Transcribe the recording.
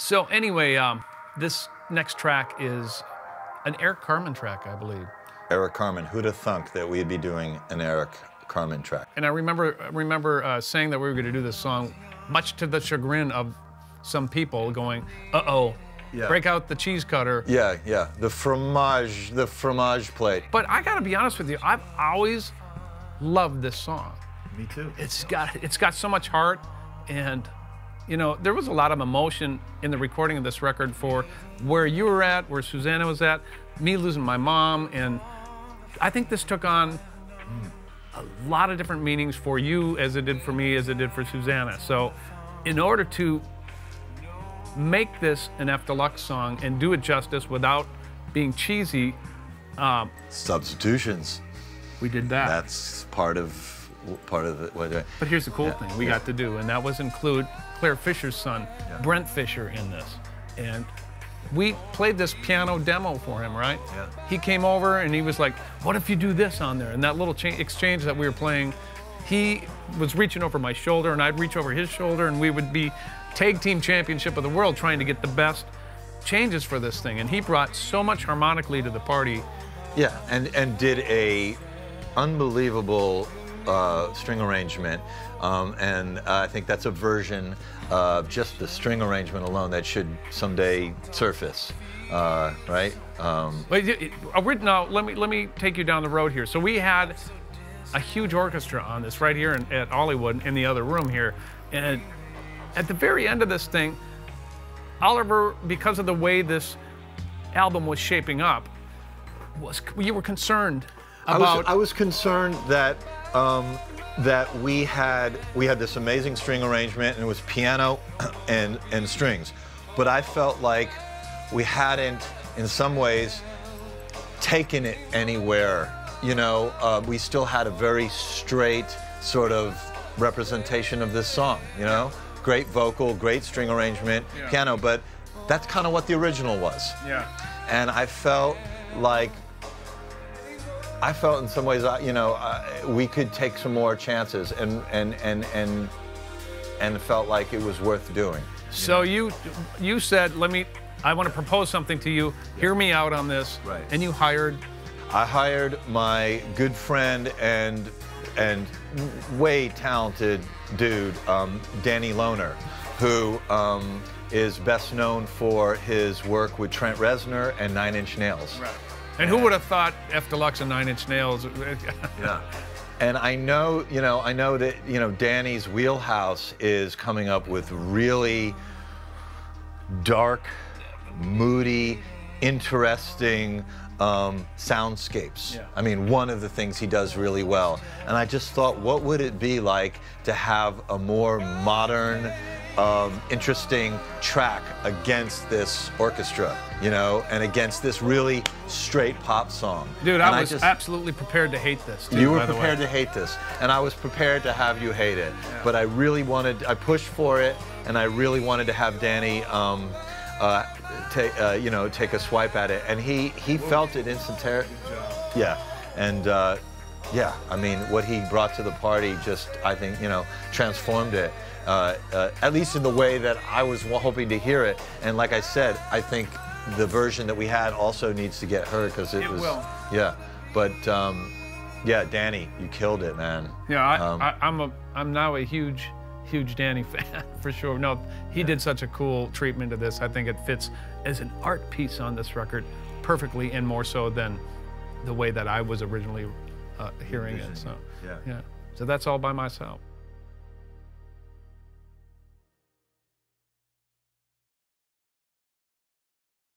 So anyway, this next track is an Eric Carmen track, I believe. Eric Carmen. Who'd have thunk that we'd be doing an Eric Carmen track? And I remember saying that we were going to do this song, much to the chagrin of some people, going, "Uh-oh, yeah. Break out the cheese cutter." Yeah, yeah, the fromage plate. But I got to be honest with you, I've always loved this song. Me too. It's got so much heart, and you know, there was a lot of emotion in the recording of this record for where you were at, where Susanna was at, me losing my mom, and I think this took on a lot of different meanings for you as it did for me, as it did for Susanna. So in order to make this an fDeluxe song and do it justice without being cheesy, substitutions. We did that. That's part of the. But here's the cool thing we got to do, and that was include Claire Fisher's son, Brent Fisher, in this. And we played this piano demo for him, right? Yeah. He came over and he was like, "What if you do this on there?" And that little exchange that we were playing, he was reaching over my shoulder and I'd reach over his shoulder, and we would be tag team championship of the world trying to get the best changes for this thing. And he brought so much harmonically to the party. Yeah, and did a unbelievable string arrangement, and I think that's a version of just the string arrangement alone that should someday surface, right? Now let me take you down the road here. So we had a huge orchestra on this right here at Hollywood in the other room here, and at the very end of this thing, Oliver, because of the way this album was shaping up, you were concerned about. I was concerned that that we had this amazing string arrangement, and it was piano and strings, but I felt like we hadn't, in some ways, taken it anywhere. You know, we still had a very straight sort of representation of this song. You know, great vocal, great string arrangement, piano, but that's kind of what the original was. Yeah. And I felt like. I felt in some ways, you know, we could take some more chances, and felt like it was worth doing. So you said, I want to propose something to you. Hear me out on this. Right. And you hired. I hired my good friend and way talented dude, Danny Lohner, who is best known for his work with Trent Reznor and 9 Inch Nails. Right. And who would have thought fDeluxe and 9 Inch Nails? Yeah. And I know that, you know, Danny's wheelhouse is coming up with really dark, moody, interesting soundscapes. Yeah. I mean, one of the things he does really well. And I just thought, what would it be like to have a more modern, interesting track against this orchestra, you know, and against this really straight pop song. Dude, I was absolutely prepared to hate this. Too, you were prepared to hate this, and I was prepared to have you hate it. Yeah. But I pushed for it, and I really wanted to have Danny take a swipe at it, and he felt it instantaneously. Yeah, and yeah, I mean, what he brought to the party just, I think, you know, transformed it. At least in the way that I was hoping to hear it. And like I said, I think the version that we had also needs to get heard, because it was. Will. Yeah, but yeah, Danny, you killed it, man. Yeah, I'm now a huge Danny fan for sure. No, he did such a cool treatment of this. I think it fits as an art piece on this record perfectly, and more so than the way that I was originally hearing it. So yeah. So that's All by Myself.